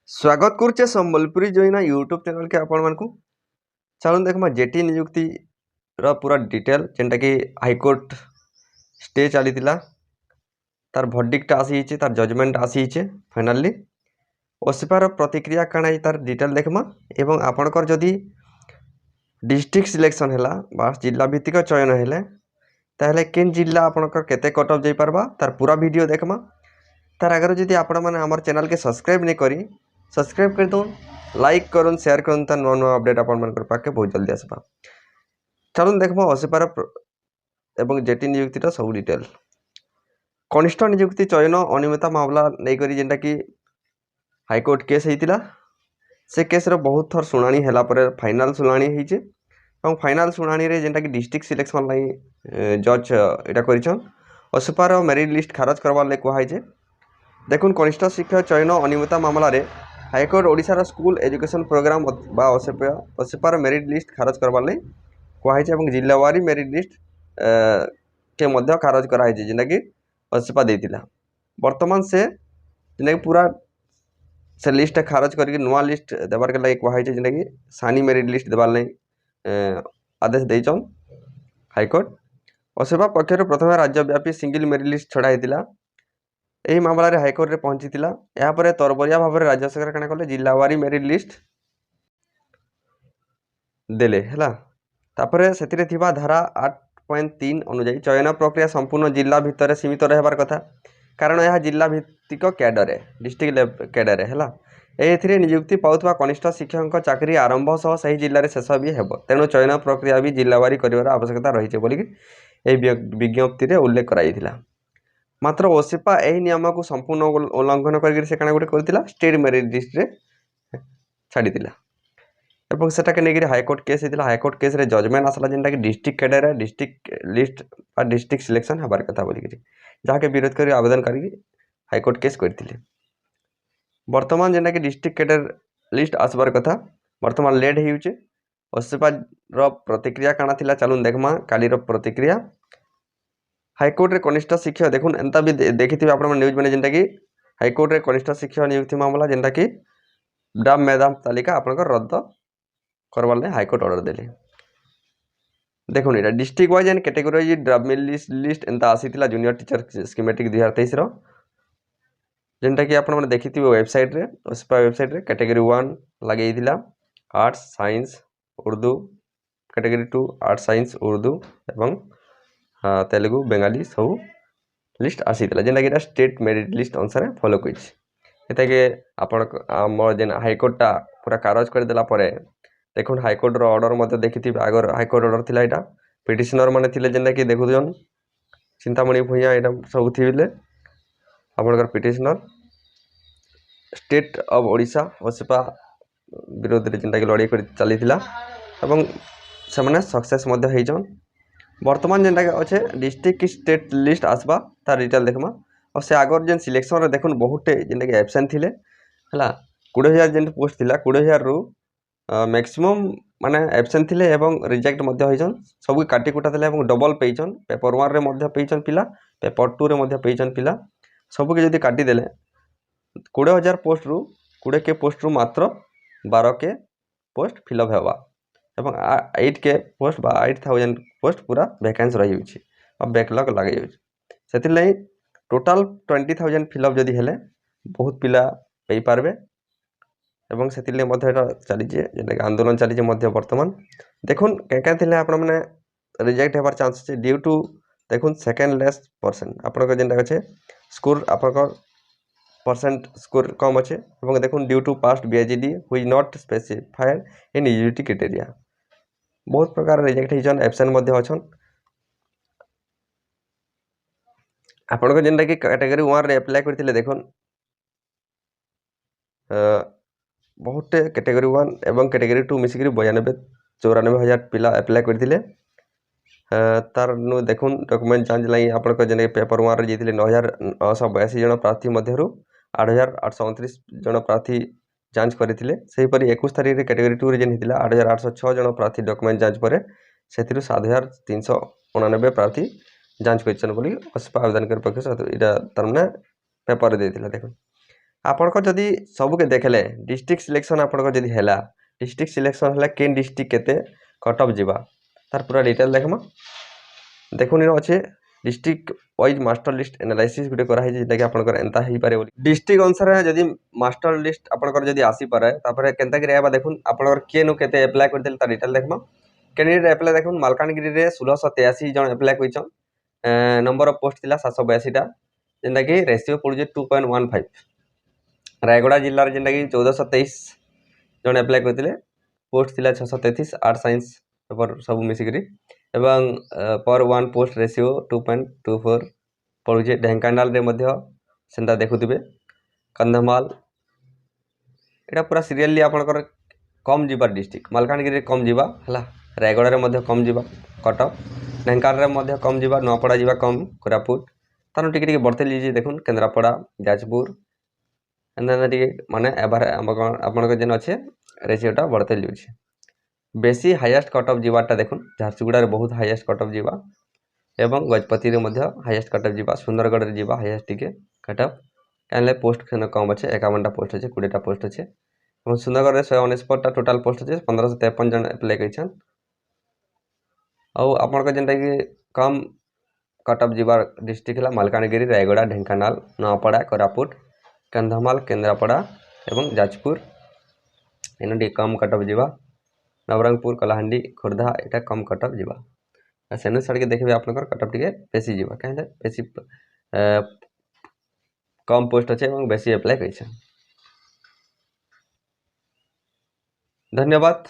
स्वागत करुचे Sambalpuri जोईना YouTube channel के आपण मानकु चलो देखमा जेटी नियुक्ति रा पूरा डिटेल जेनटा कि हाईकोर्ट स्टे चलीथिला तार भर्डिक्ट आसी तार जजमेंट आसी फाइनाली ओसिपार प्रतिक्रिया काना तार डिटेल देखमा एवं आपणकर जदि डिस्ट्रिक्ट सिलेक्शन हैला बा जिला भित्तिक चयन हेले ताहले केन जिला आपणकर केते कट ऑफ जाई परबा तार पूरा वीडियो देखमा तार आगे जदि आपण माने हमर चैनल के सब्सक्राइब नहीं करी सब्सक्राइब कर दो लाइक करूँ शेयर करूँ तार नुआ नुआ अपडेट आपण मानकर पाके बहुत जल्दी आसबा चलो देखमा ओसिपार एवं जेटी नियुक्ति सब डिटेल कनिष्ठ नियुक्ति चयन अनियमितता मामला नहीं करी जेनटा कि हाईकोर्ट केस होता से केस रो बहुत थर शुणाणी है फाइनाल शुणाणी होइचे और फाइनाल शुणाणी रे जेनटा कि डिस्ट्रिक्ट सिलेक्शन लाई जज एटा करिछन ओसिपार मेरिट लिस्ट खारज करवार ले कहुई देखुन कनिष्ठ शिक्षक चयन अनियमितता मामला रे high court Odisha school education programme बा ओसिपार मेरिट लिस्ट खारज करवार ले कहुई और जिलावारी मेरिट लिस्ट के मध्य खारज कराई जेनटा कि ओसिपा देतिला वर्तमान से जेनटा कि पूरा से लिस्ट खारज करके नुआ लिस्ट देवार के लगे कहुई जेनटा कि सानी मेरिट लिस्ट देवार लगे आदेश देचन हाईकोर्ट ओसिपा पक्षर प्रथम राज्यव्यापी सिंगल मेरिट लिस्ट छड़ा होता यही मामला रे हाईकोर्ट रे पहुंची यापर तरबरिया भाव में राज्य सरकार कण कले जिलावारी मेरिट लिस्ट देले है तापर से धारा 8.3 अनुजाई चयन प्रक्रिया संपूर्ण जिला भितर सीमित रहबार कथा कारण यह जिला भित्तिक कैडर है डिस्ट्रिक्ट कैडर है एथिरे नियुक्ति पाउथवा कनिष्ठ शिक्षक चाकरी आरंभ सह सही जिले में शेष भी हेब तेणु चयन प्रक्रिया भी जिलावारी कर आवश्यकता रही विज्ञप्ति में उल्लेख कराइथिला मात्र ओसिपा यही नियम को संपूर्ण उल्लंघन कर स्टेट मेरिट लिस्ट रे छाड़ीला एवं सेटाके नहीं हाईकोर्ट केस होता हाईकोर्ट केस रे जजमेंट आसला जेनटा कि district cadre district list district selection हबार कथा बोलिकी जहाँके विरोध कर आवेदन कर हाईकोर्ट केस करते वर्तमान जेनटा कि डिस्ट्रिक्ट कैडर लिस्ट आसबार कथा वर्तमान लेट होउचे ओसिपा रो प्रतिक्रिया काना थिला चलून देखमा काली रो प्रतिक्रिया हाईकोर्ट रे कनिष्ठ शिक्षक देखुन एंता भी देखिथिबे आपण न्यूज माने जेनटा कि हाईकोर्ट रे कनिष्ठ शिक्षक नियुक्ति मामला जेनटा कि डाम मैदान तालिका आपण रद्द करवार ले हाईकोर्ट ऑर्डर देले देखुन एटा district wise and category draft list एंता आसीतिला जूनियर टीचर स्कीमेटिक 2023 रो जेनटा कि आपण माने देखिथिबे वेबसाइट रे ओसिपा वेबसाइट रे कैटेगरी 1 लागेइतिला arts science Urdu category 2 arts science Urdu एवं तेलुगु बेंगाली सब लिस्ट आसीतिला जेनटा कि स्टेट मेरिट लिस्ट अनुसार फॉलो कइछ एता के आपण हमर जेन हाईकोर्ट टा पूरा कागज कर देला परे देखुन हाईकोर्ट रो ऑर्डर मते देखिथिबे आगर हाईकोर्ट ऑर्डर थिला एटा पिटिशनर माने थिले जेनटा कि देखुजन चिंतामणि भुइया एटा सब थिले आपनकर पिटिशनर स्टेट ऑफ ओडिशा ओसिपा विरोध रे जेनटा कि लड़ाई कर चली थिला एवं से सक्सेस मध्य होइजन वर्तमान जेनटा कि अच्छे डिस्ट्रिक्ट स्टेट लिस्ट आसबा तार डिटेल देखमा और से आगर जेन सिलेक्शन रे देखुन बहुते जेनटा कि एब्सेंट थिले हला 20000 जेन पोस्ट थिला 20000 रु मैक्सिमम माने एब्सेंट थिले एवं रिजेक्ट मध्य होइजन सब काटी कुटा थिले एवं डबल पेइजन पेपर 1 रे मध्य पेइजन पिला पेपर 2 रे मध्य पेइजन पिला सब के जदी काटी देले 20000 पोस्ट रु 20 के पोस्ट रु मात्र 12 के पोस्ट फिलअप हेबा एवं 8 के पोस्ट बा 8000 पोस्ट पूरा वैकेंसी रही होछि अब बैकलॉग लागे होछि सेति लई टोटल 20000 फिलअप जदी हेले बहुत पिला पई पारबे एवं सेति लई मध्य चली जे जेना आंदोलन चली जे मध्य वर्तमान देखुन केका थिले आपण माने रिजेक्ट हेबार चांस छै ड्यू टू देखुन सेकंड लेस परसेंट आपण को जेनटा छै स्कोर आपण को परसेंट स्कोर कम अच्छे और देखुन ड्यू टू पास्ट बीएचडी हुई नॉट स्पेसिफाइड इन यूजिटी क्राइटेरिया बहुत प्रकार रिजेक्ट होइछन एब्सेंट मध्य अछन आपण को जेनटा कि कैटेगरी 1 रे अप्लाई करथिले देखुन बहुत कैटेगरी 1 एवं कैटेगरी 2 मिसिकरी 92-94 पिला अप्लाई करथिले तार नु देखुन डॉक्यूमेंट जांच लाई आपण को जेने पेपर 1 रे जेथिले 9982 जन प्रार्थी मध्यरु 8829 जन प्रार्थी जांच करथिले सेहीपरि 21 तारिख रे कैटेगरी 2 रे जेन हितिला 8806 जन प्रार्थी डॉक्यूमेंट जांच परे सेथिरु 7389 प्रार्थी जांच करछन बोली ओसिपा आवेदन कर पक्ष इटा तरमने पेपर दे दिला देखो ଆପଣଙ୍କ ଯଦି ସବୁକେ ଦେଖିଲେ ଡିଷ୍ଟ୍ରିକ୍ଟ ସିଲେକ୍ସନ୍ ଆପଣଙ୍କ ଯଦି ହେଲା डिस्ट्रिक्ट सिलेक्शन है केन डिस्ट्रिक्ट केते कट ऑफ जीवा तार पूरा डिटेल देखमा देखुन अच्छे district wise master list analysis गुटे कराई जेटा कि आपनकर एंता ही पारे डिस्ट्रिक्ट अनुसार जदी मास्टर लिस्ट आपनकर जदी आसी पारे तापर केनता कि रहबा देखुन आपनकर केनु केते अप्लाई करथिल ता डिटेल देखमा कैंडिडेट अप्लाई देखुन मालकानगिरी रे 1683 जन अप्लाई कइछन नंबर ऑफ पोस्ट थिला 782 टा जेंता कि रेशियो पड़ुजे 2.15 रायगड़ा जिल्ला रे जेंता कि 1423 जन अप्लाई करथिले पोस्ट थिला 633 आर्ट साइंस पेपर सब मिसिकरी एवं पर वन पोस्ट रेशियो 2.24 पड़ुजे ढेंकानाल रे मध्य सेंता देखुथिबे कंधमाल एटा पूरा सीरियली आपनकर कम जीवा डिस्ट्रिक्ट मालकानगिरी कम जीवा हला रायगड़ा रे मध्य कम जीवा कटक ढेंकानाल रे मध्य कम जीवा नौपड़ा जीवा कम कोरापुट तानो टिके टिके बढ़ते लीजिए देखुन केंद्रापड़ा जाजपुर एंदा टिके माने एबार आपनकर जेन अच्छे रेशियोटा बढ़ते लियुछि बेसी हाईएस्ट कट ऑफ जीवाटा देखुन झारसुगुड़ा रे बहुत हाईएस्ट कट ऑफ जीवा एवं गजपति रे मध्य हाईएस्ट कट ऑफ जीवा सुंदरगढ़ रे जीवा हाईएस्ट टिके कट ऑफ काले पोस्ट खन कम अच्छे 51 टा पोस्ट अच्छे 20 टा पोस्ट अच्छे और सुंदरगढ़ रे 149 टा टोटल पोस्ट अच्छे 1553 जन अप्लाई कइछन और आपन के जेंटा कि कम कट ऑफ जीवा डिस्ट्रिक्ट हला मालकानगिरी रायगड़ा ढेंकानाल नौपड़ा कोरापुट कंधमाल केंद्रापड़ा एवं जाजपुर एनडी कम कट ऑफ जीवा नवरंगपुर कलाहांडी खोर्धा एटा कम कट ऑफ जीवा सेनु छाड़ के देखबे आपनकर कट ऑफ टिके बेसी जीवा काहे बेसी कम पोस्ट अच्छे एवं बेसी अप्लाई कइछन। धन्यवाद।